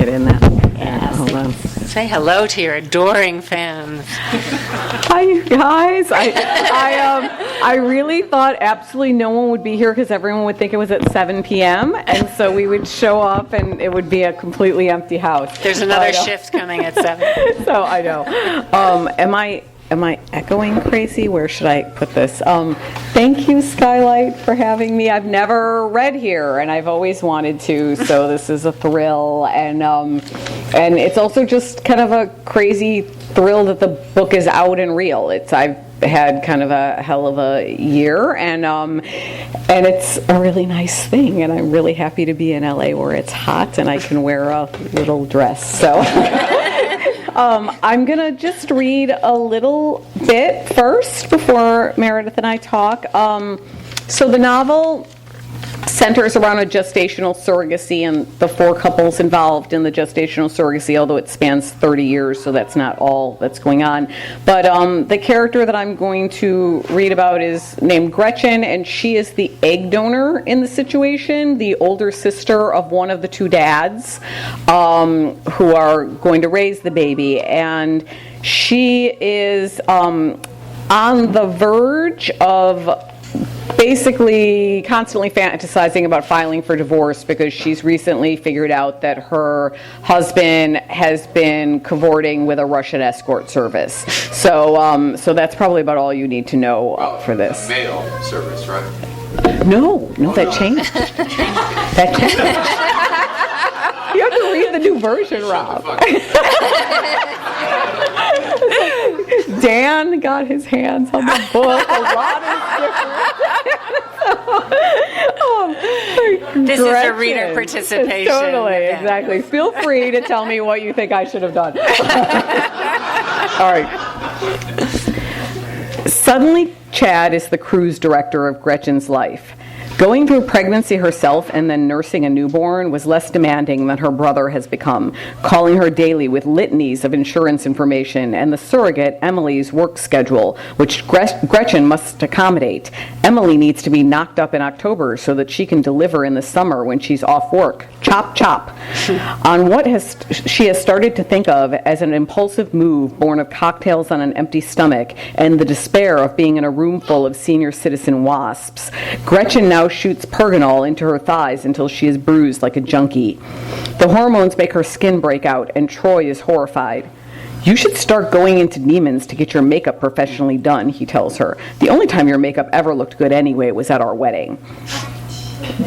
get in that. Hold on. Say hello to your adoring fans. Hi, you guys. I really thought absolutely no one would be here because everyone would think it was at 7 p.m. And so we would show up and it would be a completely empty house. There's another shift coming at 7. So I know. Am I echoing crazy? Where should I put this? Thank you, Skylight, for having me. I've never read here, and I've always wanted to, so this is a thrill. And it's also just kind of a crazy thrill that the book is out and real. I've had kind of a hell of a year, and it's a really nice thing, and I'm really happy to be in LA where it's hot and I can wear a little dress. So. I'm going to just read a little bit first before Meredith and I talk. So the novel centers around a gestational surrogacy and the 4 couples involved in the gestational surrogacy, although it spans 30 years, so that's not all that's going on. But the character that I'm going to read about is named Gretchen, and she is the egg donor in the situation, the older sister of one of the 2 dads who are going to raise the baby. And she is on the verge of basically constantly fantasizing about filing for divorce because she's recently figured out that her husband has been cavorting with a Russian escort service. So that's probably about all you need to know for this. Mail service, right? No, that changed. That changed. You have to read the new version, Rob. Dan got his hands on the book. A lot is different. This is a reader participation. Totally, exactly. Feel free to tell me what you think I should have done. All right. Suddenly, Chad is the cruise director of Gretchen's life. Going through pregnancy herself and then nursing a newborn was less demanding than her brother has become, calling her daily with litanies of insurance information and the surrogate, Emily's, work schedule, which Gretchen must accommodate. Emily needs to be knocked up in October so that she can deliver in the summer when she's off work. Chop, chop. On what she has started to think of as an impulsive move born of cocktails on an empty stomach and the despair of being in a room full of senior citizen wasps, Gretchen now shoots Pergonal into her thighs until she is bruised like a junkie. The hormones make her skin break out, and Troy is horrified. You should start going into Neiman's to get your makeup professionally done, he tells her. The only time your makeup ever looked good anyway was at our wedding.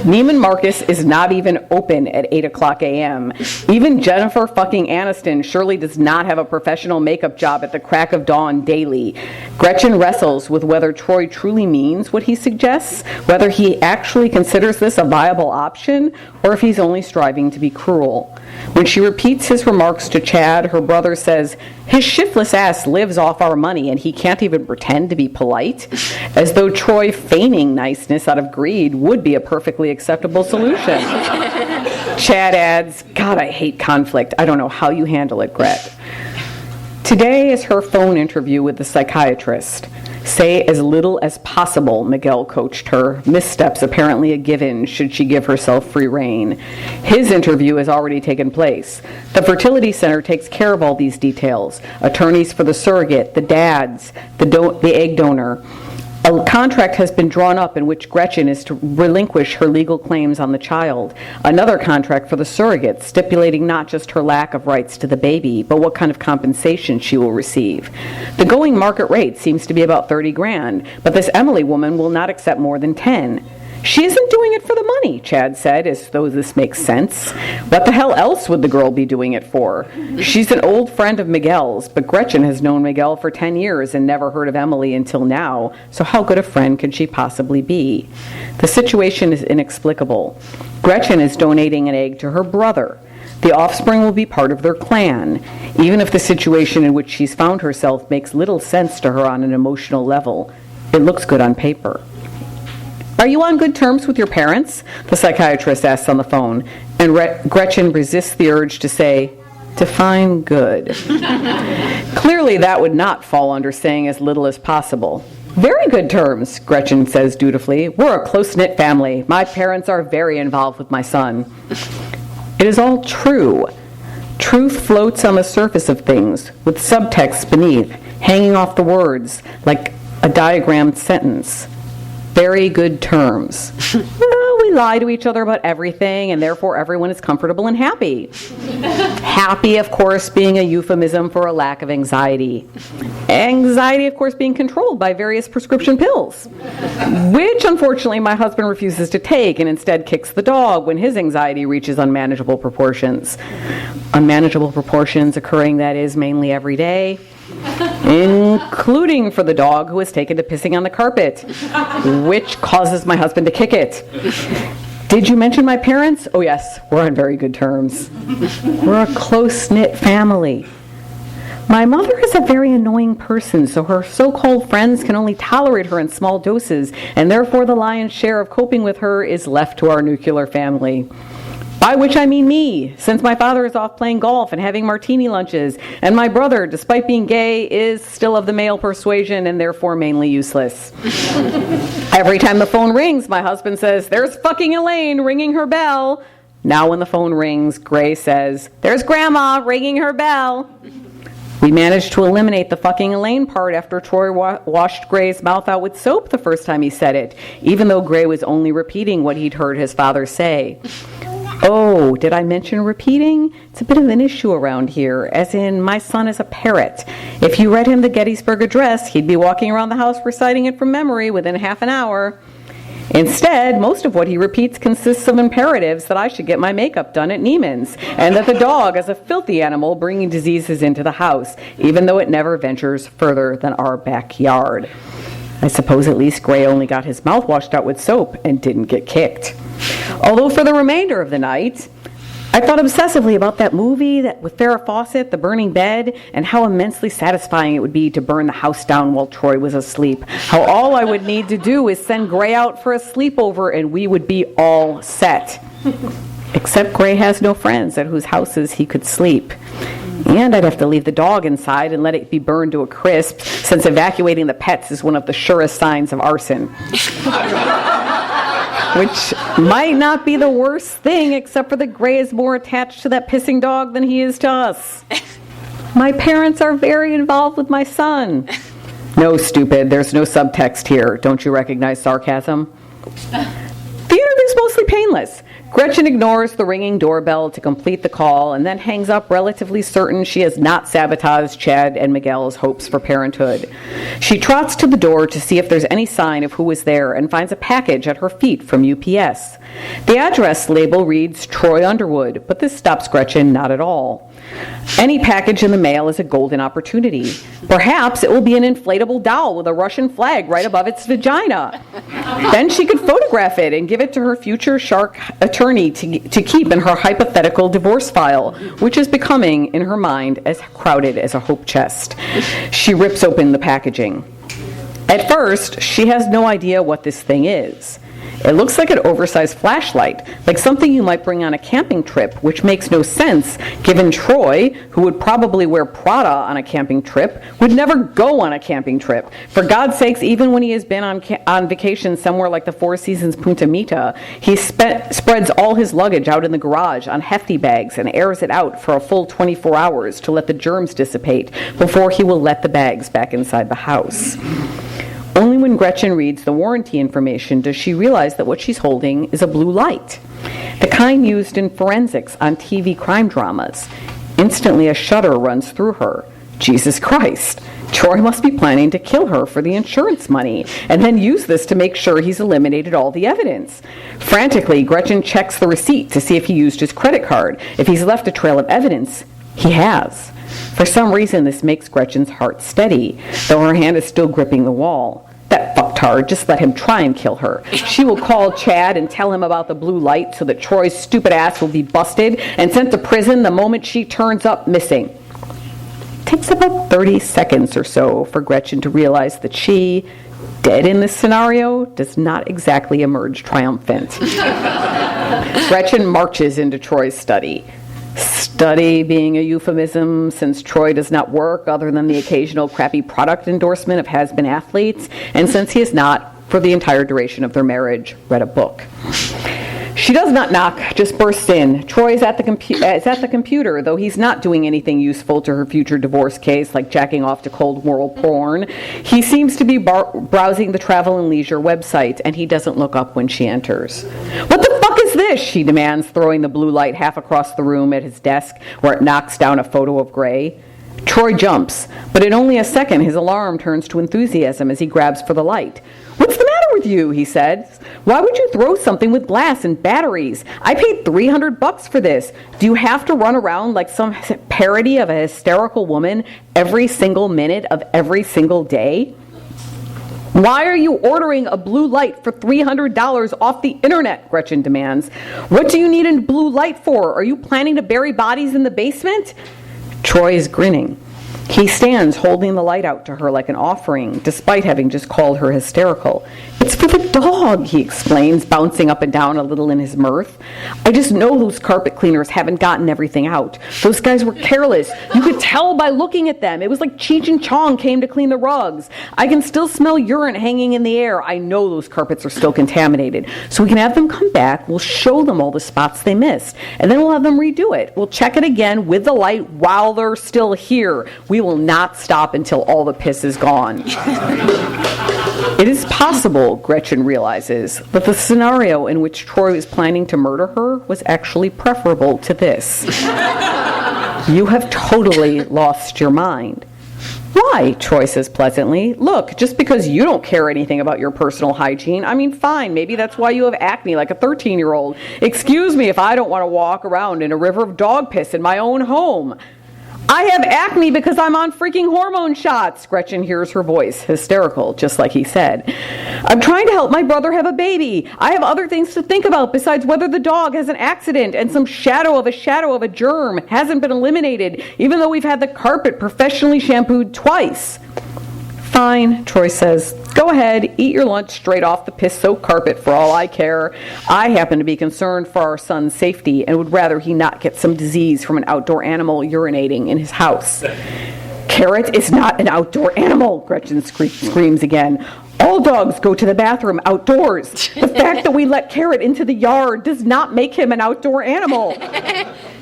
Neiman Marcus is not even open at 8 o'clock a.m. Even Jennifer fucking Aniston surely does not have a professional makeup job at the crack of dawn daily. Gretchen wrestles with whether Troy truly means what he suggests, whether he actually considers this a viable option, or if he's only striving to be cruel. When she repeats his remarks to Chad, her brother says, his shiftless ass lives off our money and he can't even pretend to be polite, as though Troy feigning niceness out of greed would be a perfectly acceptable solution. Chad adds, God, I hate conflict. I don't know how you handle it, Gret. Today is her phone interview with the psychiatrist. Say as little as possible, Miguel coached her. Missteps apparently a given should she give herself free rein. His interview has already taken place. The fertility center takes care of all these details. Attorneys for the surrogate, the dads, the egg donor. A contract has been drawn up in which Gretchen is to relinquish her legal claims on the child. Another contract for the surrogate, stipulating not just her lack of rights to the baby, but what kind of compensation she will receive. The going market rate seems to be about $30,000, but this Emily woman will not accept more than 10. She isn't doing it for the money, Chad said, as though this makes sense. What the hell else would the girl be doing it for? She's an old friend of Miguel's, but Gretchen has known Miguel for 10 years and never heard of Emily until now, so how good a friend can she possibly be? The situation is inexplicable. Gretchen is donating an egg to her brother. The offspring will be part of their clan, even if the situation in which she's found herself makes little sense to her on an emotional level. It looks good on paper. Are you on good terms with your parents? The psychiatrist asks on the phone, and Gretchen resists the urge to say, define good. Clearly that would not fall under saying as little as possible. Very good terms, Gretchen says dutifully. We're a close-knit family. My parents are very involved with my son. It is all true. Truth floats on the surface of things, with subtext beneath, hanging off the words, like a diagrammed sentence. Very good terms. Well, we lie to each other about everything, and therefore everyone is comfortable and happy. Happy, of course, being a euphemism for a lack of anxiety. Anxiety, of course, being controlled by various prescription pills, which, unfortunately, my husband refuses to take and instead kicks the dog when his anxiety reaches unmanageable proportions. Unmanageable proportions occurring, that is, mainly every day, including for the dog who is taken to pissing on the carpet, which causes my husband to kick it. Did you mention my parents? Oh yes, we're on very good terms. We're a close-knit family. My mother is a very annoying person, so her so-called friends can only tolerate her in small doses, and therefore the lion's share of coping with her is left to our nuclear family. By which I mean me, since my father is off playing golf and having martini lunches, and my brother, despite being gay, is still of the male persuasion and therefore mainly useless. Every time the phone rings, my husband says, "There's fucking Elaine ringing her bell." Now when the phone rings, Gray says, "There's Grandma ringing her bell." We managed to eliminate the fucking Elaine part after Troy washed Gray's mouth out with soap the first time he said it, even though Gray was only repeating what he'd heard his father say. Oh, did I mention repeating? It's a bit of an issue around here, as in my son is a parrot. If you read him the Gettysburg Address, he'd be walking around the house reciting it from memory within half an hour. Instead, most of what he repeats consists of imperatives that I should get my makeup done at Neiman's, and that the dog is a filthy animal bringing diseases into the house, even though it never ventures further than our backyard. I suppose at least Gray only got his mouth washed out with soap and didn't get kicked. Although for the remainder of the night, I thought obsessively about that movie with Farrah Fawcett, The Burning Bed, and how immensely satisfying it would be to burn the house down while Troy was asleep. How all I would need to do is send Gray out for a sleepover and we would be all set. Except Gray has no friends at whose houses he could sleep. And I'd have to leave the dog inside and let it be burned to a crisp, since evacuating the pets is one of the surest signs of arson. Which might not be the worst thing, except for that Gray is more attached to that pissing dog than he is to us. My parents are very involved with my son. No, stupid, there's no subtext here. Don't you recognize sarcasm? The interview's mostly painless. Gretchen ignores the ringing doorbell to complete the call and then hangs up relatively certain she has not sabotaged Chad and Miguel's hopes for parenthood. She trots to the door to see if there's any sign of who was there and finds a package at her feet from UPS. The address label reads Troy Underwood, but this stops Gretchen not at all. Any package in the mail is a golden opportunity. Perhaps it will be an inflatable doll with a Russian flag right above its vagina. Then she could photograph it and give it to her future shark attorney to keep in her hypothetical divorce file, which is becoming, in her mind, as crowded as a hope chest. She rips open the packaging. At first, she has no idea what this thing is. It looks like an oversized flashlight, like something you might bring on a camping trip, which makes no sense, given Troy, who would probably wear Prada on a camping trip, would never go on a camping trip. For God's sakes, even when he has been on vacation somewhere like the Four Seasons Punta Mita, he spreads all his luggage out in the garage on hefty bags and airs it out for a full 24 hours to let the germs dissipate before he will let the bags back inside the house. Only when Gretchen reads the warranty information does she realize that what she's holding is a blue light, the kind used in forensics on TV crime dramas. Instantly a shudder runs through her. Jesus Christ, Troy must be planning to kill her for the insurance money and then use this to make sure he's eliminated all the evidence. Frantically, Gretchen checks the receipt to see if he used his credit card. If he's left a trail of evidence, he has. For some reason, this makes Gretchen's heart steady, though her hand is still gripping the wall. That fucktard, just let him try and kill her. She will call Chad and tell him about the blue light so that Troy's stupid ass will be busted and sent to prison the moment she turns up missing. It takes about 30 seconds or so for Gretchen to realize that she, dead in this scenario, does not exactly emerge triumphant. Gretchen marches into Troy's study. Study being a euphemism, since Troy does not work other than the occasional crappy product endorsement of has-been athletes, and since he has not, for the entire duration of their marriage, read a book. She does not knock, just bursts in. Troy is at the computer, though he's not doing anything useful to her future divorce case, like jacking off to cold war porn. He seems to be browsing the travel and leisure website, and he doesn't look up when she enters. What the fuck is this? She demands, throwing the blue light half across the room at his desk, where it knocks down a photo of Gray. Troy jumps, but in only a second his alarm turns to enthusiasm as he grabs for the light. "What's the matter with you?" he said. "Why would you throw something with glass and batteries? I paid $300 for this. Do you have to run around like some parody of a hysterical woman every single minute of every single day? Why are you ordering a blue light for $300 off the internet?" Gretchen demands. "What do you need a blue light for? Are you planning to bury bodies in the basement?" Troy is grinning. He stands holding the light out to her like an offering, despite having just called her hysterical. "It's for the dog," he explains, bouncing up and down a little in his mirth. "I just know those carpet cleaners haven't gotten everything out. Those guys were careless. You could tell by looking at them. It was like Cheech and Chong came to clean the rugs. I can still smell urine hanging in the air. I know those carpets are still contaminated. So we can have them come back. We'll show them all the spots they missed. And then we'll have them redo it. We'll check it again with the light while they're still here. We will not stop until all the piss is gone." It is possible, Gretchen realizes, that the scenario in which Troy was planning to murder her was actually preferable to this. "You have totally lost your mind." "Why?" Troy says pleasantly. "Look, just because you don't care anything about your personal hygiene, I mean, fine, maybe that's why you have acne like a 13-year-old. Excuse me if I don't want to walk around in a river of dog piss in my own home." "I have acne because I'm on freaking hormone shots." Gretchen hears her voice, hysterical, just like he said. "I'm trying to help my brother have a baby. I have other things to think about besides whether the dog has an accident and some shadow of a germ hasn't been eliminated, even though we've had the carpet professionally shampooed twice." "Fine," Troy says. "Go ahead, eat your lunch straight off the piss-soaked carpet for all I care. I happen to be concerned for our son's safety and would rather he not get some disease from an outdoor animal urinating in his house." "Carrot is not an outdoor animal," Gretchen screams again. "All dogs go to the bathroom outdoors. The fact that we let Carrot into the yard does not make him an outdoor animal.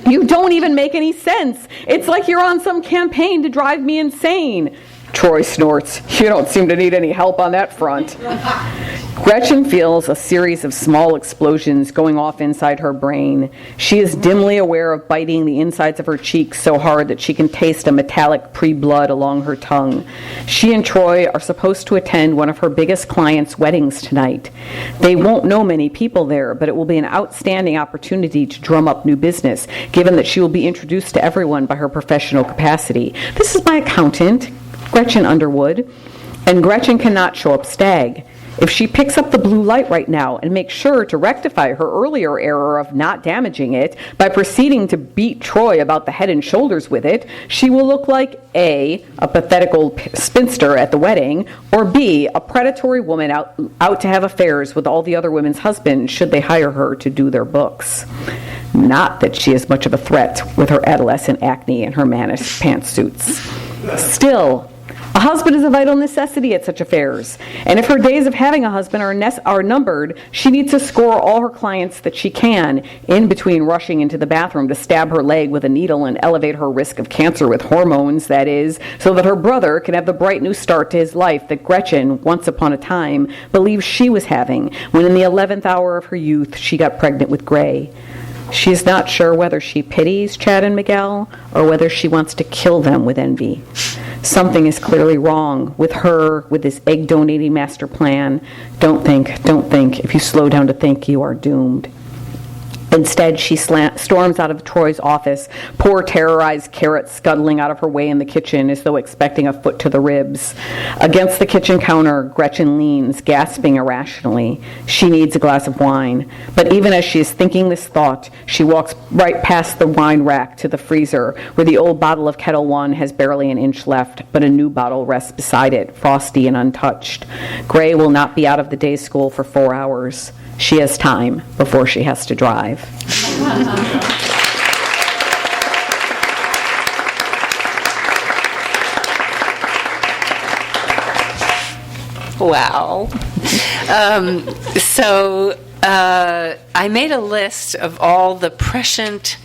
You don't even make any sense. It's like you're on some campaign to drive me insane." Troy snorts. "You don't seem to need any help on that front." Gretchen feels a series of small explosions going off inside her brain. She is dimly aware of biting the insides of her cheeks so hard that she can taste a metallic pre-blood along her tongue. She and Troy are supposed to attend one of her biggest clients' weddings tonight. They won't know many people there, but it will be an outstanding opportunity to drum up new business, given that she will be introduced to everyone by her professional capacity. "This is my accountant, Gretchen Underwood," and Gretchen cannot show up stag. If she picks up the blue light right now and makes sure to rectify her earlier error of not damaging it by proceeding to beat Troy about the head and shoulders with it, she will look like A, a pathetic old spinster at the wedding, or B, a predatory woman out to have affairs with all the other women's husbands should they hire her to do their books. Not that she is much of a threat with her adolescent acne and her mannish pantsuits. Still, a husband is a vital necessity at such affairs, and if her days of having a husband are numbered, she needs to score all her clients that she can, in between rushing into the bathroom to stab her leg with a needle and elevate her risk of cancer with hormones, that is, so that her brother can have the bright new start to his life that Gretchen, once upon a time, believed she was having, when in the 11th hour of her youth she got pregnant with Gray. She is not sure whether she pities Chad and Miguel or whether she wants to kill them with envy. Something is clearly wrong with her, with this egg-donating master plan. Don't think. If you slow down to think, you are doomed. Instead, she storms out of Troy's office, poor terrorized Carrot scuttling out of her way in the kitchen as though expecting a foot to the ribs. Against the kitchen counter, Gretchen leans, gasping irrationally. She needs a glass of wine. But even as she is thinking this thought, she walks right past the wine rack to the freezer, where the old bottle of Kettle One has barely an inch left, but a new bottle rests beside it, frosty and untouched. Gray will not be out of the day school for 4 hours. She has time before she has to drive. Wow. So I made a list of all the prescient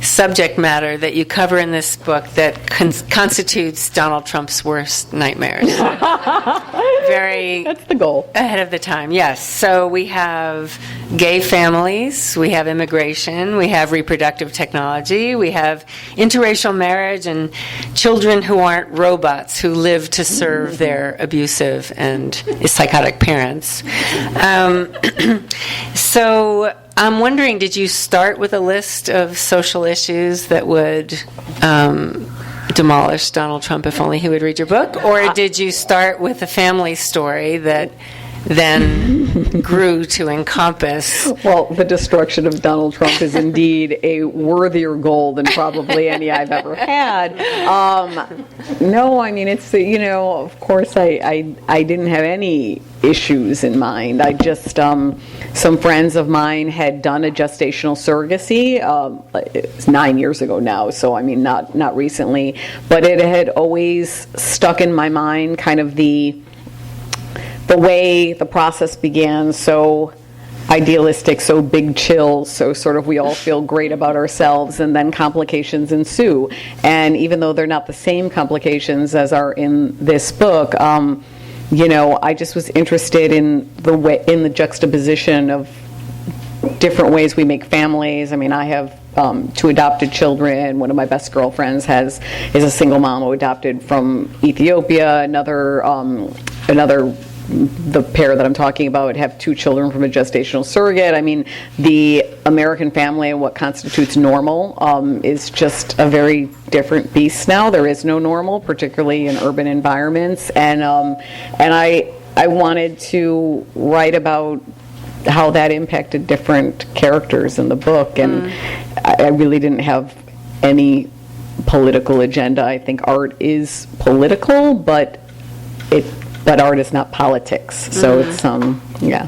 subject matter that you cover in this book that constitutes Donald Trump's worst nightmares. Very That's the goal. ahead of the time, yes. So we have gay families, we have immigration, we have reproductive technology, we have interracial marriage, and children who aren't robots who live to serve their abusive and psychotic parents. So I'm wondering, did you start with a list of social issues that would demolish Donald Trump if only he would read your book? Or did you start with a family story that then grew to encompass? Well, the destruction of Donald Trump is indeed a worthier goal than probably any I've ever had. No, I mean, it's, of course, I didn't have any issues in mind. I just, some friends of mine had done a gestational surrogacy. It's 9 years ago now, so I mean, not recently. But it had always stuck in my mind, kind of the way the process began, so idealistic, so big chill, so sort of we all feel great about ourselves, and then complications ensue. And even though they're not the same complications as are in this book, I just was interested in the juxtaposition of different ways we make families. I mean, I have 2 adopted children. One of my best girlfriends is a single mom who adopted from Ethiopia. Another the pair that I'm talking about have 2 children from a gestational surrogate. I mean, the American family and what constitutes normal is just a very different beast now. There is no normal, particularly in urban environments. And I wanted to write about how that impacted different characters in the book. And I really didn't have any political agenda. I think art is political, but art is not politics. So it's, yeah.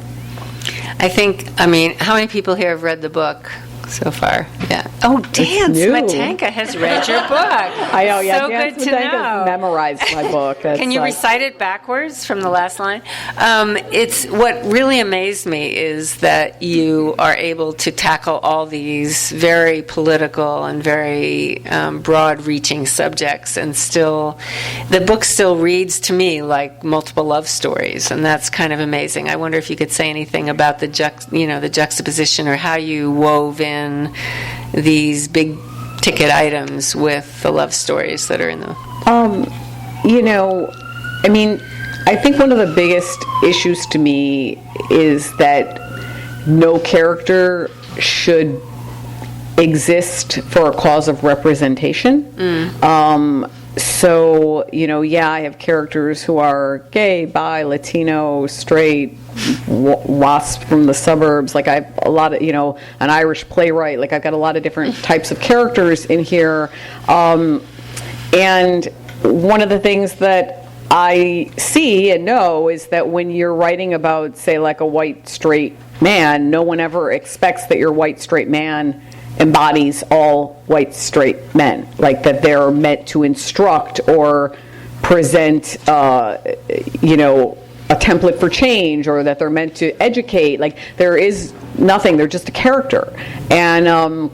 I think, how many people here have read the book so far? Yeah. Oh, Dan Smetanka has read your book. I know, yeah. So Dan good to Smetanka's know. memorized my book. Can you recite it backwards from the last line? It's what really amazed me is that you are able to tackle all these very political and very broad-reaching subjects, and still, the book still reads to me like multiple love stories, and that's kind of amazing. I wonder if you could say anything about the juxtaposition, or how you wove in these big ticket items with the love stories that are in them. I think one of the biggest issues to me is that no character should exist for a cause of representation. So, I have characters who are gay, bi, Latino, straight, wasp from the suburbs. Like, I have a lot of, an Irish playwright. Like, I've got a lot of different types of characters in here. And one of the things that I see and know is that when you're writing about, say, like a white straight man, no one ever expects that your white straight man embodies all white straight men, like that they're meant to instruct or present a template for change, or that they're meant to educate. Like, there is nothing, they're just a character. And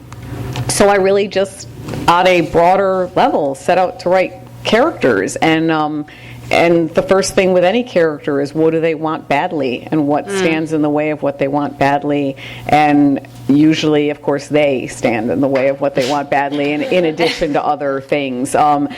so I really just, on a broader level, set out to write characters. And the first thing with any character is, what do they want badly, and what stands in the way of what they want badly. And usually, of course, they stand in the way of what they want badly, and in addition to other things. I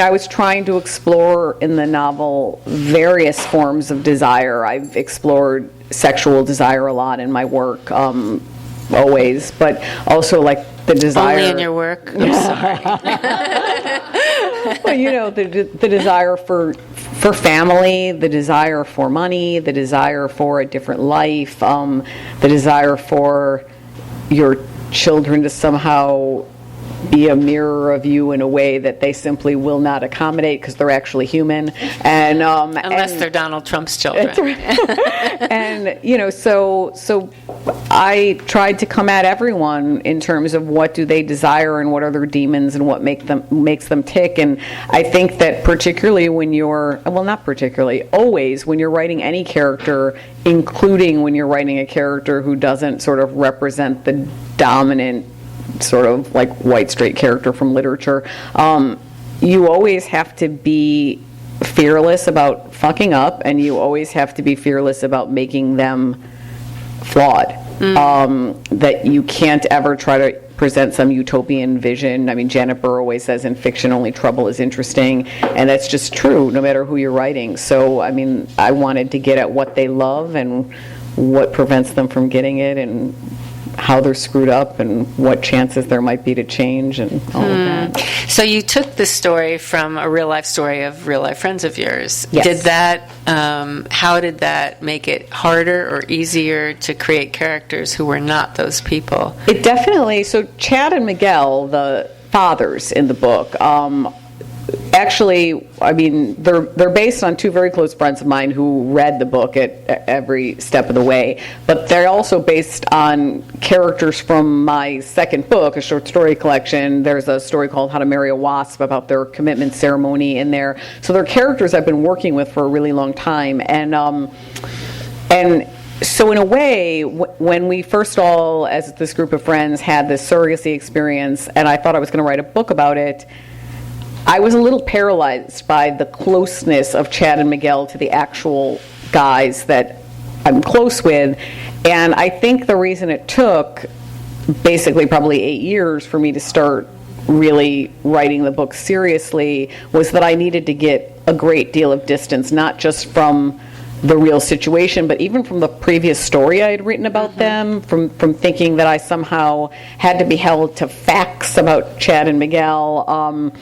was trying to explore in the novel various forms of desire. I've explored sexual desire a lot in my work, always, but also like the desire. Only in your work? I'm sorry. Well, the desire for family, the desire for money, the desire for a different life, the desire for your children to somehow be a mirror of you in a way that they simply will not accommodate because they're actually human. And unless they're Donald Trump's children. And, so I tried to come at everyone in terms of what do they desire and what are their demons and what makes them tick. And I think that particularly when always when you're writing any character, including when you're writing a character who doesn't sort of represent the dominant sort of like white straight character from literature, you always have to be fearless about fucking up, and you always have to be fearless about making them flawed. That you can't ever try to present some utopian vision. I mean, Janet Burr always says in fiction only trouble is interesting, and that's just true no matter who you're writing. So I mean, I wanted to get at what they love and what prevents them from getting it, and how they're screwed up and what chances there might be to change and all of that. So you took this story from a real life story of real life friends of yours. Yes. Did that, how did that make it harder or easier to create characters who were not those people? It definitely, so Chad and Miguel, the fathers in the book, actually, I mean, they're based on two very close friends of mine who read the book at every step of the way, but they're also based on characters from my second book, a short story collection. There's a story called How to Marry a Wasp about their commitment ceremony in there. So they're characters I've been working with for a really long time, and so in a way, when we first all, as this group of friends, had this surrogacy experience, and I thought I was going to write a book about it, I was a little paralyzed by the closeness of Chad and Miguel to the actual guys that I'm close with. And I think the reason it took basically probably 8 years for me to start really writing the book seriously was that I needed to get a great deal of distance, not just from the real situation, but even from the previous story I had written about them, from thinking that I somehow had to be held to facts about Chad and Miguel.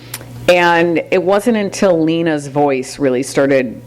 And it wasn't until Lina's voice really started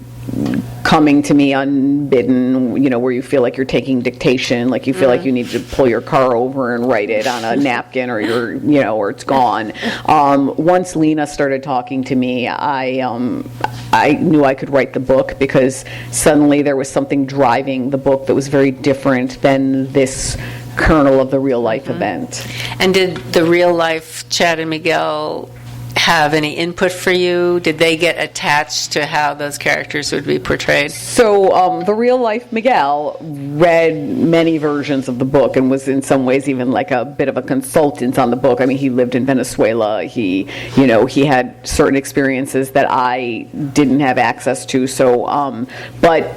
coming to me unbidden, where you feel like you're taking dictation, like you feel like you need to pull your car over and write it on a napkin, or or it's gone. Once Lina started talking to me, I knew I could write the book, because suddenly there was something driving the book that was very different than this kernel of the real life event. And did the real life Chad and Miguel have any input for you? Did they get attached to how those characters would be portrayed? So the real life Miguel read many versions of the book and was in some ways even like a bit of a consultant on the book. I mean, he lived in Venezuela. He had certain experiences that I didn't have access to. So, but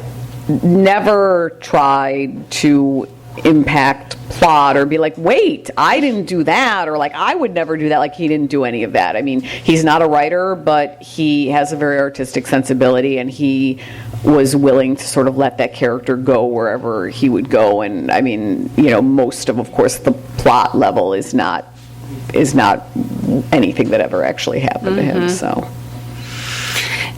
never tried to impact plot or be like, wait, I didn't do that, or like, I would never do that. Like, he didn't do any of that. I mean, he's not a writer, but he has a very artistic sensibility, and he was willing to sort of let that character go wherever he would go. And I mean, most of course, the plot level is not anything that ever actually happened to him.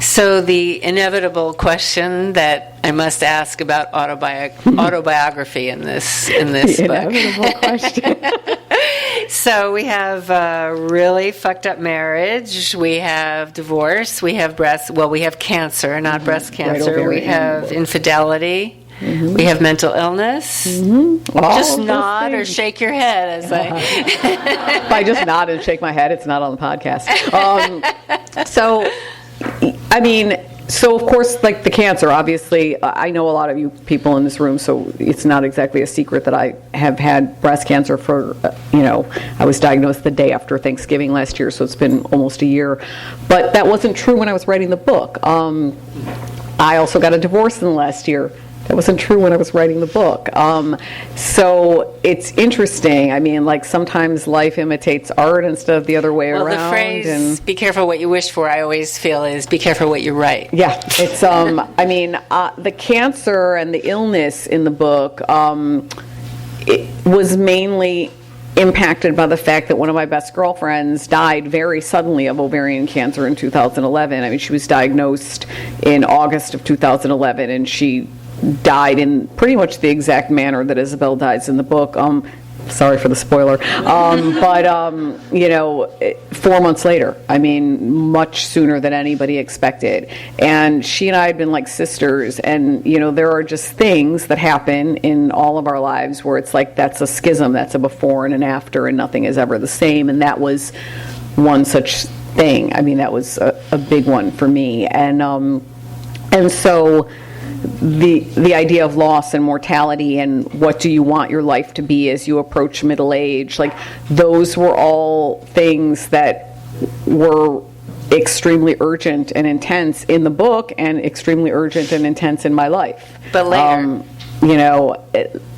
So the inevitable question that I must ask about autobiography in this book. Inevitable question. So we have really fucked up marriage. We have divorce. We have cancer, not breast cancer. Right, we have infidelity. We have mental illness. Just nod or shake your head as I. If I just nod and shake my head, it's not on the podcast. So of course, like the cancer, obviously, I know a lot of you people in this room, so it's not exactly a secret that I have had breast cancer for, I was diagnosed the day after Thanksgiving last year, so it's been almost a year. But that wasn't true when I was writing the book. I also got a divorce in the last year. That wasn't true when I was writing the book. So it's interesting. I mean, like, sometimes life imitates art instead of the other way around. Well, the phrase, be careful what you wish for, I always feel is be careful what you write. Yeah. It's, the cancer and the illness in the book, it was mainly impacted by the fact that one of my best girlfriends died very suddenly of ovarian cancer in 2011. I mean, she was diagnosed in August of 2011, and she died in pretty much the exact manner that Isabel dies in the book. sorry for the spoiler. But, 4 months later, I mean, much sooner than anybody expected. And she and I had been like sisters, and, there are just things that happen in all of our lives where it's like that's a schism, that's a before and an after, and nothing is ever the same. And that was one such thing. I mean, that was a big one for me. And so the idea of loss and mortality and what do you want your life to be as you approach middle age, like those were all things that were extremely urgent and intense in the book and extremely urgent and intense in my life. But later.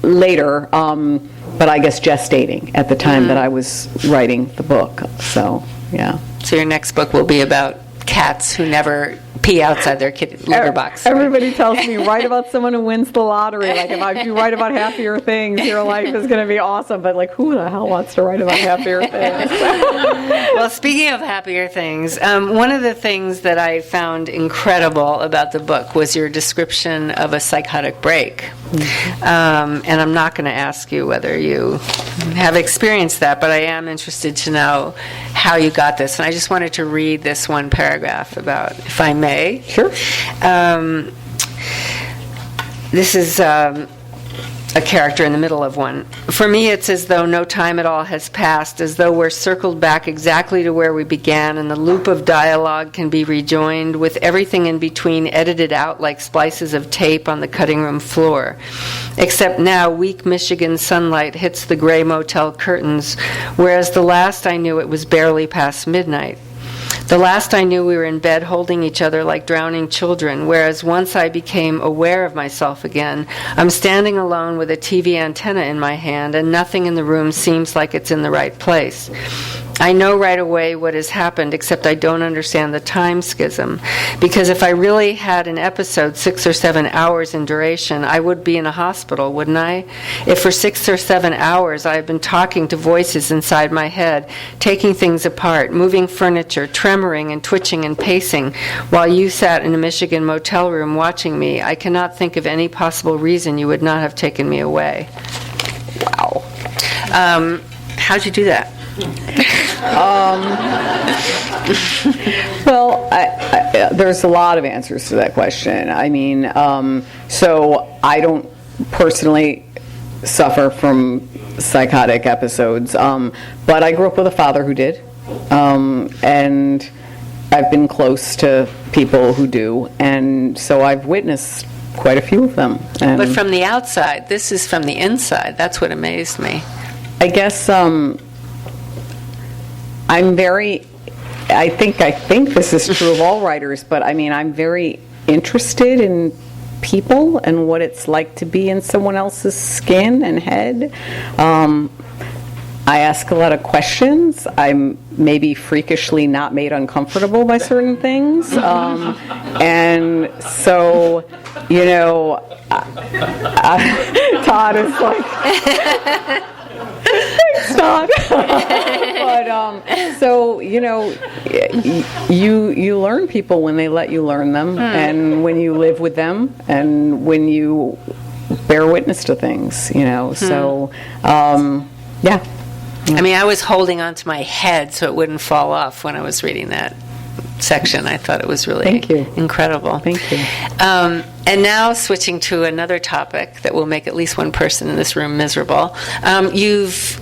Later, but I guess gestating at the time that I was writing the book. So, yeah. So your next book will be about cats who never pee outside their litter box. Right? Everybody tells me, write about someone who wins the lottery. Like, if you write about happier things, your life is going to be awesome. But, like, who the hell wants to write about happier things? Well, speaking of happier things, one of the things that I found incredible about the book was your description of a psychotic break. And I'm not going to ask you whether you have experienced that, but I am interested to know how you got this. And I just wanted to read this one paragraph about, if I may. Sure. This is a character in the middle of one. For me, it's as though no time at all has passed, as though we're circled back exactly to where we began, and the loop of dialogue can be rejoined with everything in between edited out like splices of tape on the cutting room floor. Except now, weak Michigan sunlight hits the gray motel curtains, whereas the last I knew it was barely past midnight. The last I knew we were in bed holding each other like drowning children, whereas once I became aware of myself again, I'm standing alone with a TV antenna in my hand, and nothing in the room seems like it's in the right place. I know right away what has happened, except I don't understand the time schism. Because if I really had an episode 6 or 7 hours in duration, I would be in a hospital, wouldn't I? If for 6 or 7 hours I have been talking to voices inside my head, taking things apart, moving furniture, tremoring and twitching and pacing, while you sat in a Michigan motel room watching me, I cannot think of any possible reason you would not have taken me away. Wow. How'd you do that? Well, there's a lot of answers to that question. I mean, so I don't personally suffer from psychotic episodes, but I grew up with a father who did, and I've been close to people who do, and so I've witnessed quite a few of them. And but from the outside, this is from the inside. That's what amazed me. I guess I think this is true of all writers, but I mean, I'm very interested in people and what it's like to be in someone else's skin and head. I ask a lot of questions. I'm maybe freakishly not made uncomfortable by certain things. And so, Todd is like... Thanks, Todd. But so you learn people when they let you learn them, and when you live with them, and when you bear witness to things. So yeah. I mean, I was holding onto my head so it wouldn't fall off when I was reading that section. I thought it was really incredible. Thank you. And now switching to another topic that will make at least one person in this room miserable. You've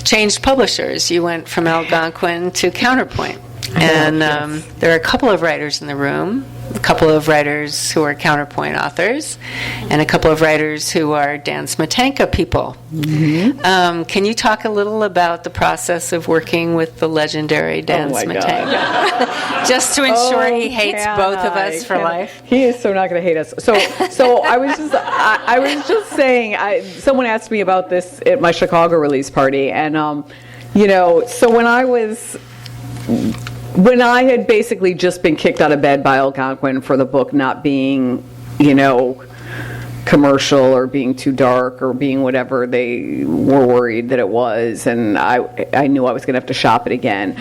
changed publishers. You went from Algonquin to Counterpoint. And there are a couple of writers in the room, a couple of writers who are Counterpoint authors, and a couple of writers who are Dan Smetanka people. Mm-hmm. Can you talk a little about the process of working with the legendary Dan Smetanka? Just to ensure he hates both of us for life. He is so not going to hate us. So I was just saying, someone asked me about this at my Chicago release party, and so when I had basically just been kicked out of bed by Algonquin for the book not being, commercial or being too dark or being whatever they were worried that it was, and I knew I was going to have to shop it again.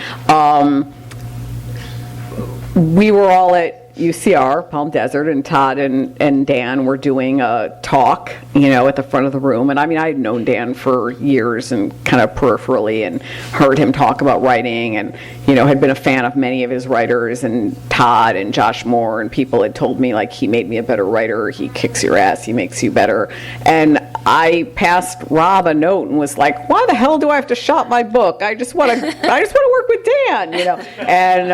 We were all at at UCR, Palm Desert, and Todd and Dan were doing a talk, at the front of the room. And I mean, I had known Dan for years and kind of peripherally and heard him talk about writing and, had been a fan of many of his writers, and Todd and Josh Moore, and people had told me, like, he made me a better writer, he kicks your ass, he makes you better. And I passed Rob a note and was like, why the hell do I have to shop my book? I just want to work with Dan, And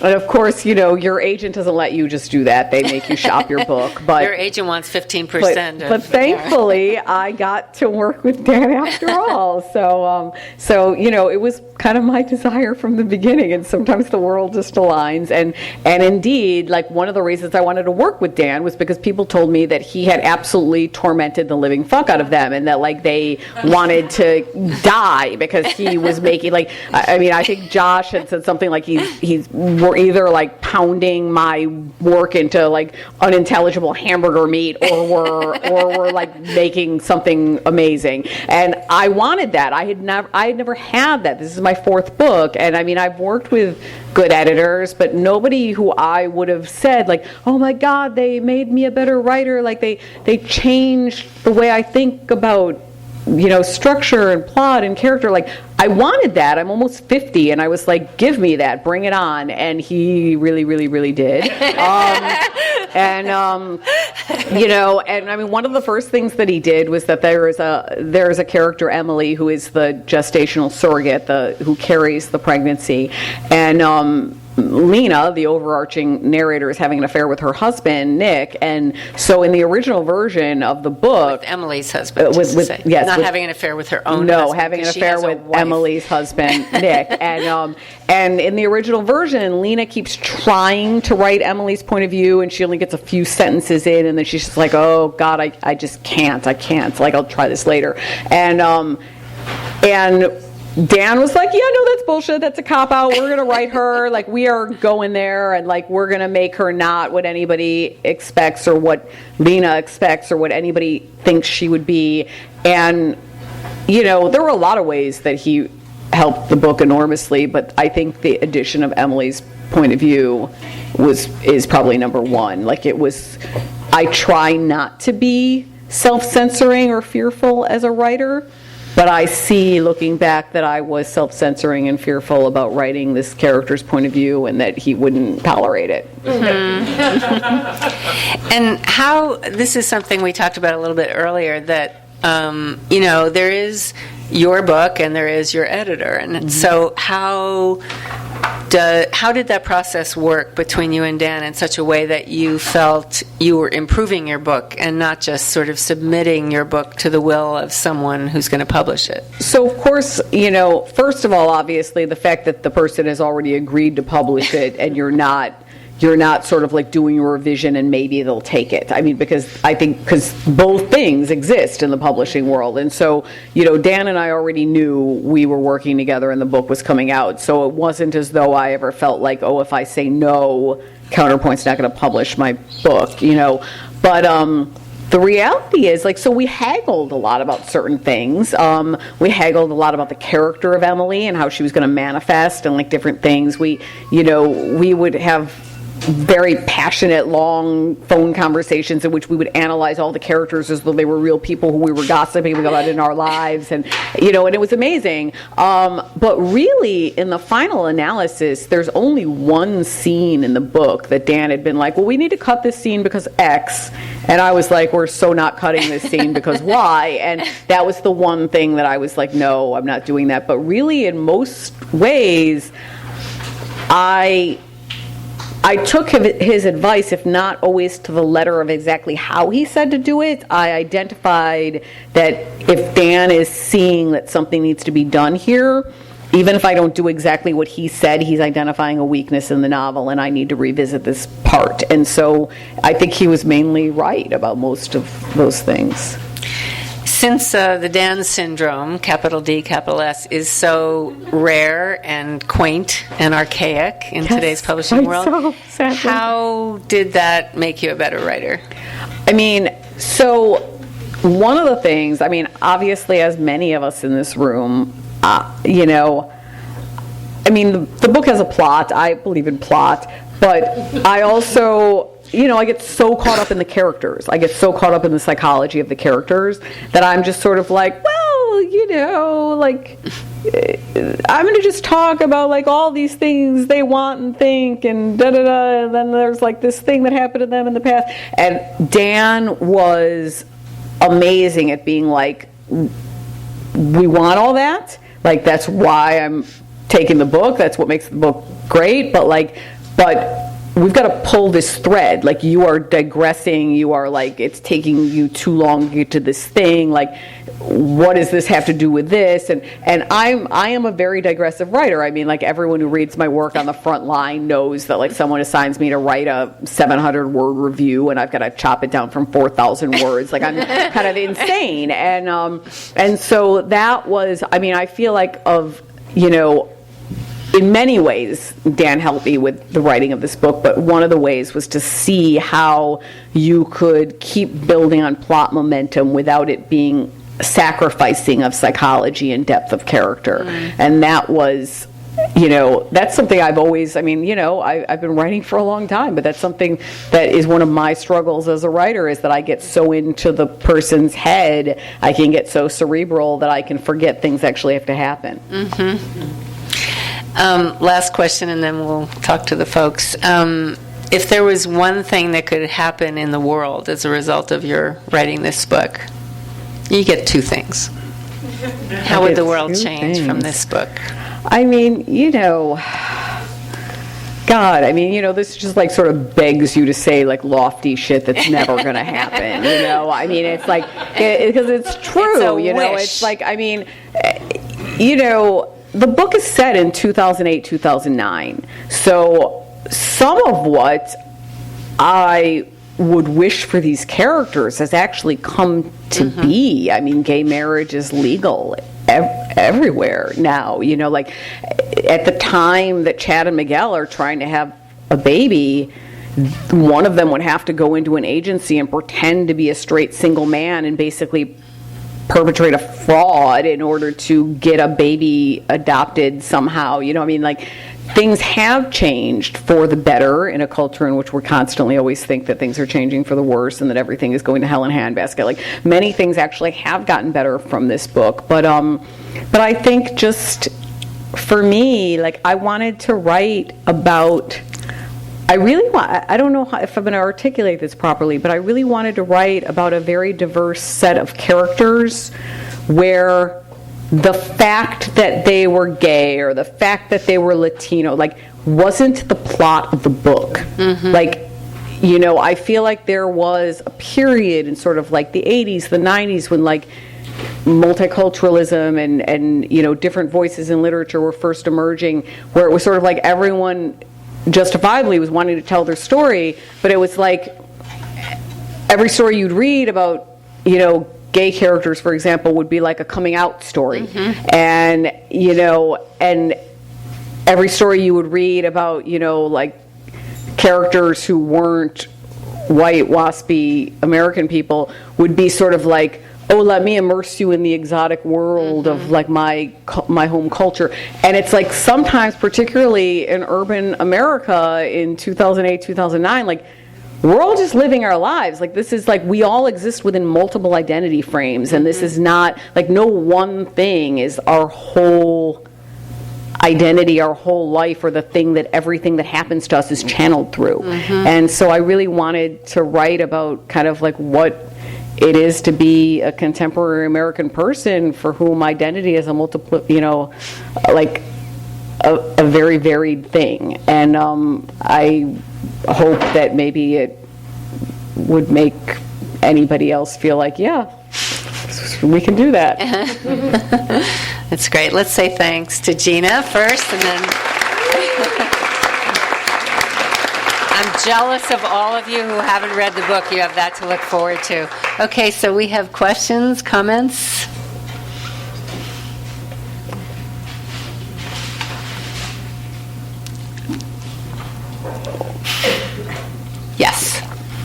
of course, your agent doesn't let you just do that. They make you shop your book. But your agent wants 15%. But thankfully, I got to work with Dan after all. So it was kind of my desire from the beginning, and sometimes the world just aligns. And indeed, like, one of the reasons I wanted to work with Dan was because people told me that he had absolutely tormented the living fuck out of them, and that, like, they wanted to die because he was making, like, I think Josh had said something like we're either, like, pounding my work into, like, unintelligible hamburger meat, or we're like making something amazing. And I wanted that. I had never had that. This is my fourth book, and I mean, I've worked with good editors, but nobody who I would have said, like, oh my God, they made me a better writer, like they changed the way I think about structure and plot and character. Like, I wanted that. I'm almost 50, and I was like, give me that, bring it on. And he really, really, really did. And I mean, one of the first things that he did was that there is a character, Emily, who is the gestational surrogate, who carries the pregnancy, and Lina, the overarching narrator, is having an affair with her husband, Nick. And so in the original version of the book... With Emily's husband, yes, not having an affair with her own husband. No, having an affair with Emily's husband, Nick. And in the original version, Lina keeps trying to write Emily's point of view, and she only gets a few sentences in, and then she's just like, oh, God, I just can't. I can't. Like, I'll try this later. And Dan was like, yeah, no, that's bullshit. That's a cop-out. We're going to write her. Like, we are going there, and, like, we're going to make her not what anybody expects or what Lina expects or what anybody thinks she would be. And, there were a lot of ways that he helped the book enormously, but I think the addition of Emily's point of view is probably number one. Like, I try not to be self-censoring or fearful as a writer, but I see, looking back, that I was self-censoring and fearful about writing this character's point of view, and that he wouldn't tolerate it. And how, this is something we talked about a little bit earlier, that, there is your book and there is your editor. And so how did that process work between you and Dan in such a way that you felt you were improving your book and not just sort of submitting your book to the will of someone who's going to publish it? So, of course, first of all, obviously, the fact that the person has already agreed to publish it and you're not sort of like doing your revision and maybe they'll take it. I mean, because both things exist in the publishing world. And so, Dan and I already knew we were working together and the book was coming out. So it wasn't as though I ever felt like, oh, if I say no, Counterpoint's not going to publish my book, But the reality is, like, so we haggled a lot about certain things. We haggled a lot about the character of Emily and how she was going to manifest and, like, different things. We would have very passionate, long phone conversations in which we would analyze all the characters as though they were real people who we were gossiping about in our lives, and and it was amazing. But really, in the final analysis, there's only one scene in the book that Dan had been like, well, we need to cut this scene because X, and I was like, we're so not cutting this scene because Y, and that was the one thing that I was like, no, I'm not doing that. But really, in most ways, I took his advice, if not always to the letter of exactly how he said to do it. I identified that if Dan is seeing that something needs to be done here, even if I don't do exactly what he said, he's identifying a weakness in the novel, and I need to revisit this part. And so I think he was mainly right about most of those things. Since the Dan syndrome, capital D, capital S, is so rare and quaint and archaic in today's publishing world, how did that make you a better writer? I mean, so one of the things, obviously, as many of us in this room, the book has a plot. I believe in plot. But I also, I get so caught up in the characters. I get so caught up in the psychology of the characters that I'm just sort of like, well, like, I'm going to just talk about, like, all these things they want and think and da-da-da, and then there's, like, this thing that happened to them in the past. And Dan was amazing at being like, we want all that. Like, that's why I'm taking the book. That's what makes the book great. But we've got to pull this thread. Like, you are digressing. You are, like, it's taking you too long to get to this thing. Like, what does this have to do with this? And I am a very digressive writer. I mean, like, everyone who reads my work on the front line knows that, like, someone assigns me to write a 700-word review, and I've got to chop it down from 4,000 words. Like, I'm kind of insane. And so that was, I mean, I feel like in many ways, Dan helped me with the writing of this book, but one of the ways was to see how you could keep building on plot momentum without it being sacrificing of psychology and depth of character. And that was, that's something I've always, I've been writing for a long time, but that's something that is one of my struggles as a writer, is that I get so into the person's head, I can get so cerebral that I can forget things actually have to happen. Last question, and then we'll talk to the folks. If there was one thing that could happen in the world as a result of your writing this book, you get two things. How would the world change from this book? I mean, God, this just like sort of begs you to say like lofty shit that's never going to happen. It's like, because it's true. It's like, the book is set in 2008, 2009. So some of what I would wish for these characters has actually come to be. I mean, gay marriage is legal everywhere now. Like at the time that Chad and Miguel are trying to have a baby, one of them would have to go into an agency and pretend to be a straight single man and basically perpetrate a fraud in order to get a baby adopted somehow. Things have changed for the better in a culture in which we constantly always think that things are changing for the worse and that everything is going to hell in a handbasket. Like, many things actually have gotten better from this book, but I think just for me, like, I wanted to write about, I don't know if I'm going to articulate this properly, but I really wanted to write about a very diverse set of characters where the fact that they were gay or the fact that they were Latino, like, wasn't the plot of the book. Like, I feel like there was a period in sort of like the 80s, the 90s, when like multiculturalism and different voices in literature were first emerging, where it was sort of like everyone justifiably was wanting to tell their story, but it was like every story you'd read about, gay characters, for example, would be like a coming out story. And, and every story you would read about, like characters who weren't white, waspy American people would be sort of like, oh, let me immerse you in the exotic world of like my home culture. And it's like sometimes, particularly in urban America in 2008, 2009, like, we're all just living our lives. Like, this is like, we all exist within multiple identity frames, and this is not, like, no one thing is our whole identity, our whole life, or the thing that everything that happens to us is channeled through. And so I really wanted to write about kind of like what it is to be a contemporary American person for whom identity is a multiple, like a very varied thing. And I hope that maybe it would make anybody else feel like, yeah, we can do that. That's great. Let's say thanks to Gina first, and then I'm jealous of all of you who haven't read the book. You have that to look forward to. Okay, so we have questions, comments?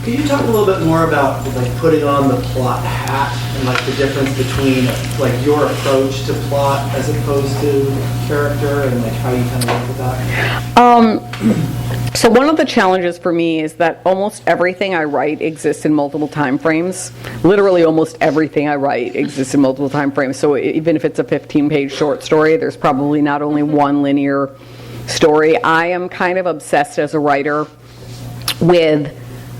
Could you talk a little bit more about like putting on the plot hat and like the difference between like your approach to plot as opposed to character and like how you kind of work with that? So one of the challenges for me is that almost everything I write exists in multiple time frames. Literally almost everything I write exists in multiple time frames. So even if it's a 15-page short story, there's probably not only one linear story. I am kind of obsessed as a writer with,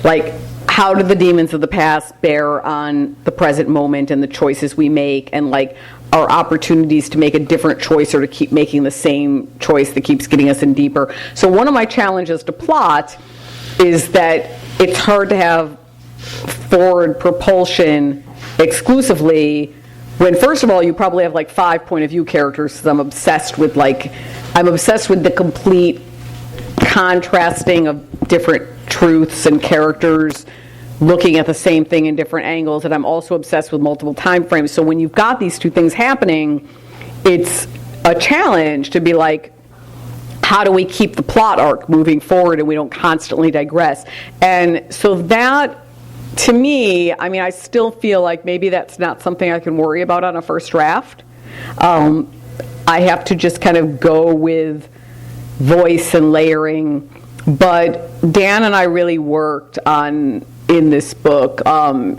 like, how do the demons of the past bear on the present moment and the choices we make, and like our opportunities to make a different choice or to keep making the same choice that keeps getting us in deeper. So one of my challenges to plot is that it's hard to have forward propulsion exclusively when, first of all, you probably have like 5 point of view characters, because I'm obsessed with the complete contrasting of different truths and characters looking at the same thing in different angles, and I'm also obsessed with multiple time frames. So when you've got these two things happening, it's a challenge to be like, how do we keep the plot arc moving forward and we don't constantly digress? And so that, to me, I mean, I still feel like maybe that's not something I can worry about on a first draft. I have to just kind of go with voice and layering. But Dan and I really worked in this book on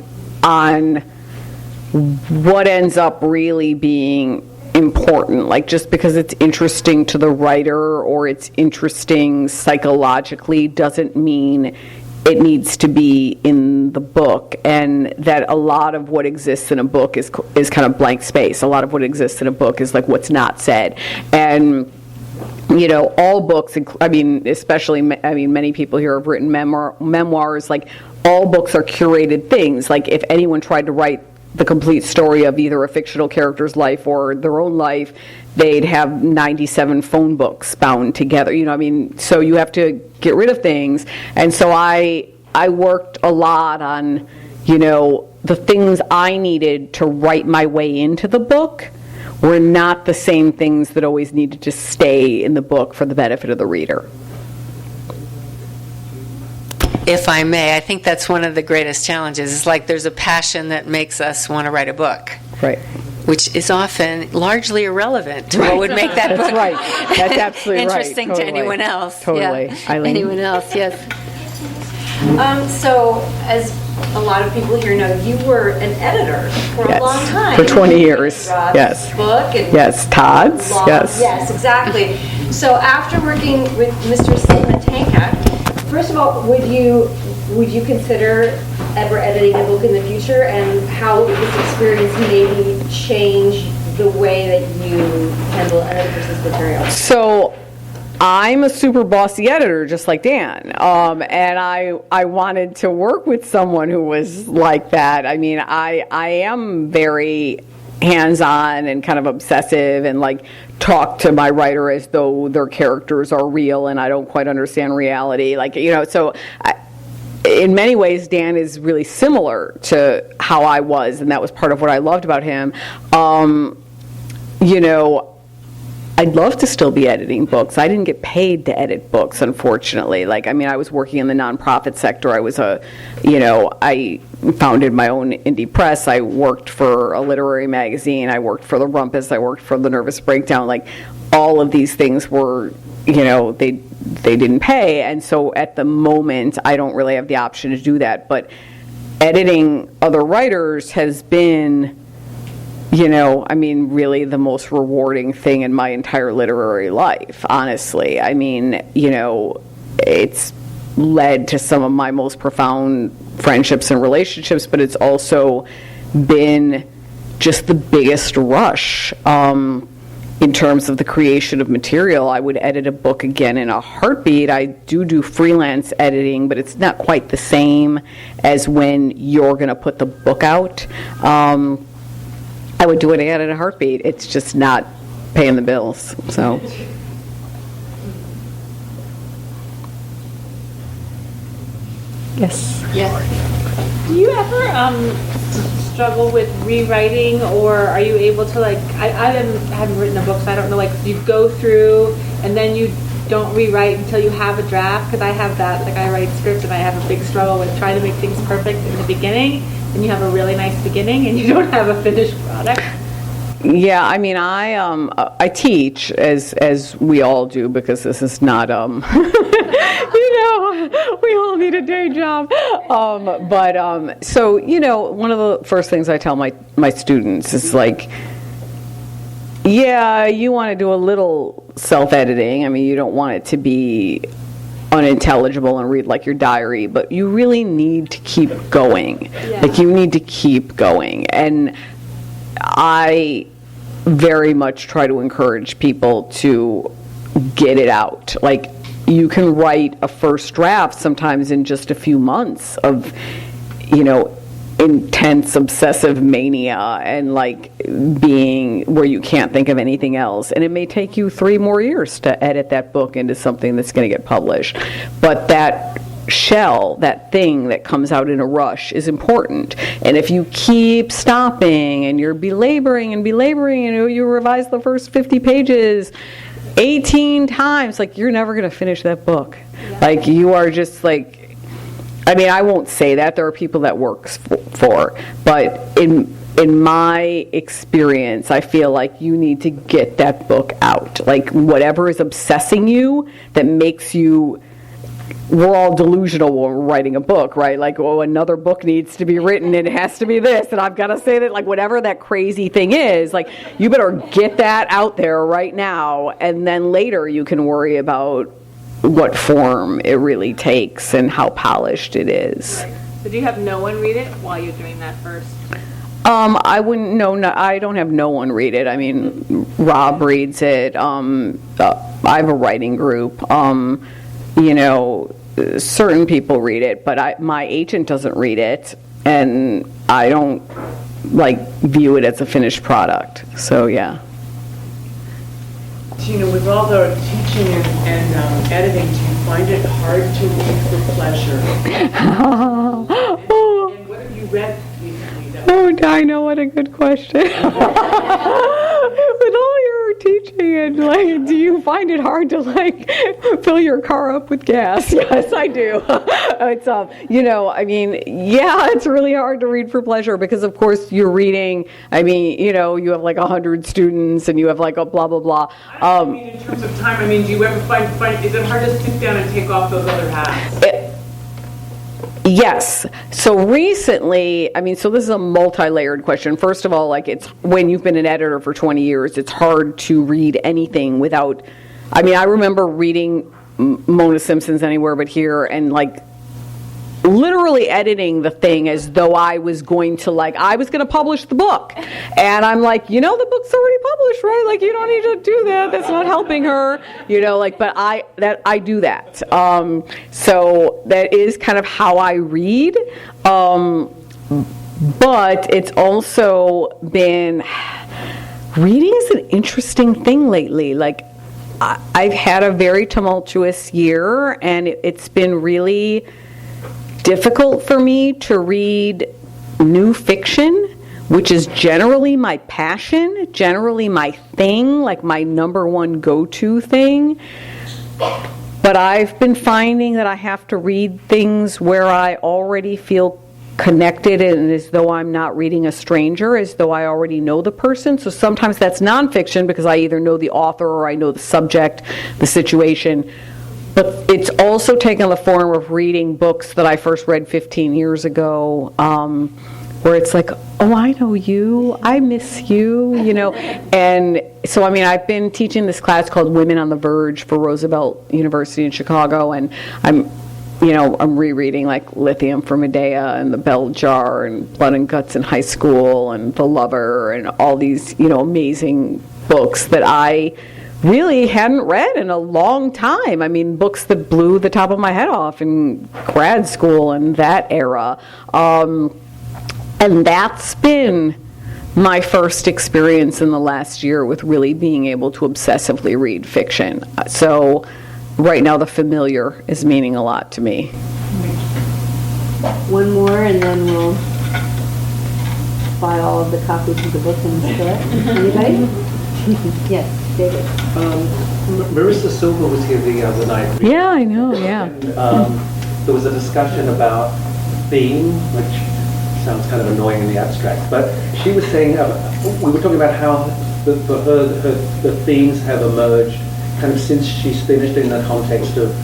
what ends up really being important. Like, just because it's interesting to the writer or it's interesting psychologically doesn't mean it needs to be in the book, and that a lot of what exists in a book is kind of blank space. A lot of what exists in a book is like what's not said. And all books, I mean, especially, many people here have written memoirs, like, all books are curated things. Like, if anyone tried to write the complete story of either a fictional character's life or their own life, they'd have 97 phone books bound together. So you have to get rid of things. And so I worked a lot on, the things I needed to write my way into the book were not the same things that always needed to stay in the book for the benefit of the reader. If I may, I think that's one of the greatest challenges. It's like there's a passion that makes us want to write a book. Right. Which is often largely irrelevant to what would make that book That's right. That's absolutely interesting right. to anyone else. Totally. Yeah. Eileen? Anyone else, yes. So, as a lot of people here know, you were an editor for a long time. For 20 years. Yes. Book and yes. Todd's. Yes. Yes, exactly. So after working with Mr. Tankak, first of all, would you consider ever editing a book in the future, and how would this experience maybe change the way that you handle another person's material? So I'm a super bossy editor, just like Dan, and I wanted to work with someone who was like that. I mean, I am very hands-on and kind of obsessive, and like talk to my writer as though their characters are real, and I don't quite understand reality. So in many ways, Dan is really similar to how I was, and that was part of what I loved about him. I'd love to still be editing books. I didn't get paid to edit books, unfortunately. I was working in the nonprofit sector. I founded my own indie press. I worked for a literary magazine. I worked for The Rumpus. I worked for The Nervous Breakdown. All of these things were, they didn't pay. And so at the moment, I don't really have the option to do that. But editing other writers has been, really the most rewarding thing in my entire literary life, honestly. It's led to some of my most profound friendships and relationships, but it's also been just the biggest rush in terms of the creation of material. I would edit a book again in a heartbeat. I do freelance editing, but it's not quite the same as when you're going to put the book out. I would do it again in a heartbeat. It's just not paying the bills. So. Yes. Yes. Do you ever struggle with rewriting, or are you able to I haven't written a book, so I don't know. You go through and then you don't rewrite until you have a draft? Because I have that, like I write scripts and I have a big struggle with trying to make things perfect in the beginning, and you have a really nice beginning and you don't have a finished product. Yeah, I mean, I teach as we all do, because this is not we all need a day job. So one of the first things I tell my students is like, yeah, you want to do a little self-editing. I mean, you don't want it to be unintelligible and read like your diary, but you really need to keep going. Yeah. Like, you need to keep going. And I very much try to encourage people to get it out. Like, you can write a first draft sometimes in just a few months of, intense obsessive mania and like being where you can't think of anything else. And it may take you 3 more years to edit that book into something that's going to get published. But that shell, that thing that comes out in a rush, is important. And if you keep stopping and you're belaboring and you revise the first 50 pages 18 times, like, you're never going to finish that book. Yeah. Like, you are just like, I mean, I won't say that. There are people that works for, but in my experience, I feel like you need to get that book out. Like, whatever is obsessing you that makes you, we're all delusional when we're writing a book, right? Like, oh, another book needs to be written and it has to be this, and I've got to say that, like, whatever that crazy thing is, like, you better get that out there right now, and then later you can worry about what form it really takes and how polished it is. Right. So do you have no one read it while you're doing that first? I wouldn't know. No, I don't have no one read it. I mean, Rob reads it. I have a writing group. Certain people read it, but my agent doesn't read it, and I don't view it as a finished product. So yeah. Gina, with all the teaching and editing, do you find it hard to read for pleasure? And what have you read recently? Oh, Dinah, what a good question. With all your teaching, and do you find it hard to fill your car up with gas? Yes, I do. It's it's really hard to read for pleasure, because of course you're reading. I mean, you have 100 students and you have a blah blah blah. I mean, in terms of time, do you ever find is it hard to sit down and take off those other hats? Yes. So recently, so this is a multi-layered question. First of all, it's when you've been an editor for 20 years, it's hard to read anything without, I remember reading Mona Simpson's Anywhere But Here and literally editing the thing as though I was going to publish the book. And I'm like, the book's already published, right? You don't need to do that. That's not helping her, but I do that. So that is kind of how I read. But it's also been, reading is an interesting thing lately. I've had a very tumultuous year, and it's been really difficult for me to read new fiction, which is generally my passion, generally my thing, my number one go-to thing. But I've been finding that I have to read things where I already feel connected, and as though I'm not reading a stranger, as though I already know the person. So sometimes that's nonfiction, because I either know the author or I know the subject, the situation. But it's also taken the form of reading books that I first read 15 years ago, where it's oh, I know you, I miss you, And so, I've been teaching this class called Women on the Verge for Roosevelt University in Chicago, and I'm rereading Lithium for Medea and The Bell Jar and Blood and Guts in High School and The Lover and all these, amazing books that I really hadn't read in a long time. Books that blew the top of my head off in grad school and that era. And that's been my first experience in the last year with really being able to obsessively read fiction. So right now, the familiar is meaning a lot to me. One more, and then we'll buy all of the copies of the book and spill it. Anybody? Yes, David. Marissa Silver was here the other night. Yeah, I know, yeah. And, there was a discussion about theme, which sounds kind of annoying in the abstract, but she was saying, we were talking about how for her, the themes have emerged kind of since she's finished in the context of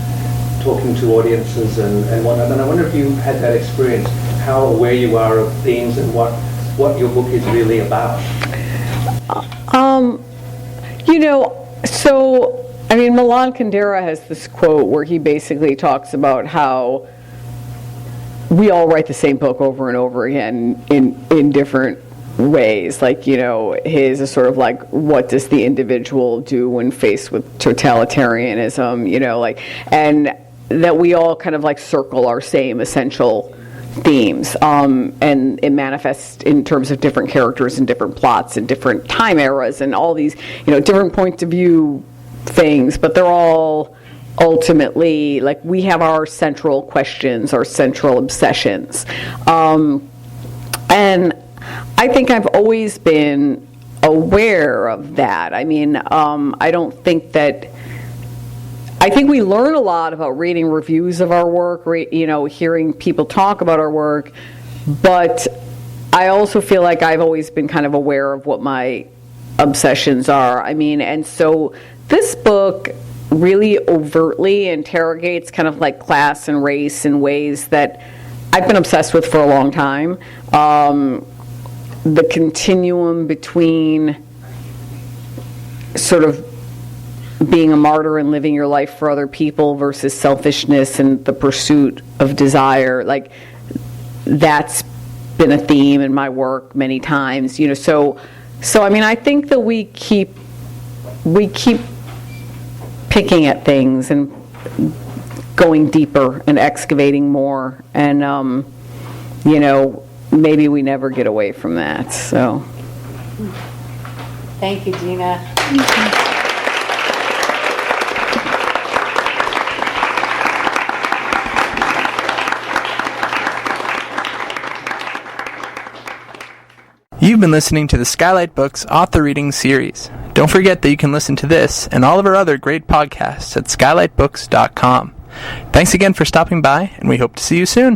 talking to audiences and whatnot. And I wonder if you had that experience, how aware you are of themes and what your book is really about. Milan Kundera has this quote where he basically talks about how we all write the same book over and over again in different ways. His is sort of like, what does the individual do when faced with totalitarianism, and that we all kind of circle our same essential themes, and it manifests in terms of different characters and different plots and different time eras and all these, different points of view things, but they're all ultimately, we have our central questions, our central obsessions. And I think I've always been aware of that. I think we learn a lot about reading reviews of our work, hearing people talk about our work, but I also feel like I've always been kind of aware of what my obsessions are. And so this book really overtly interrogates kind of class and race in ways that I've been obsessed with for a long time. The continuum between sort of being a martyr and living your life for other people versus selfishness and the pursuit of desire, that's been a theme in my work many times. So I think that we keep picking at things and going deeper and excavating more, and maybe we never get away from that. So Thank you, Gina. You've been listening to the Skylight Books Author Reading Series. Don't forget that you can listen to this and all of our other great podcasts at skylightbooks.com. Thanks again for stopping by, and we hope to see you soon.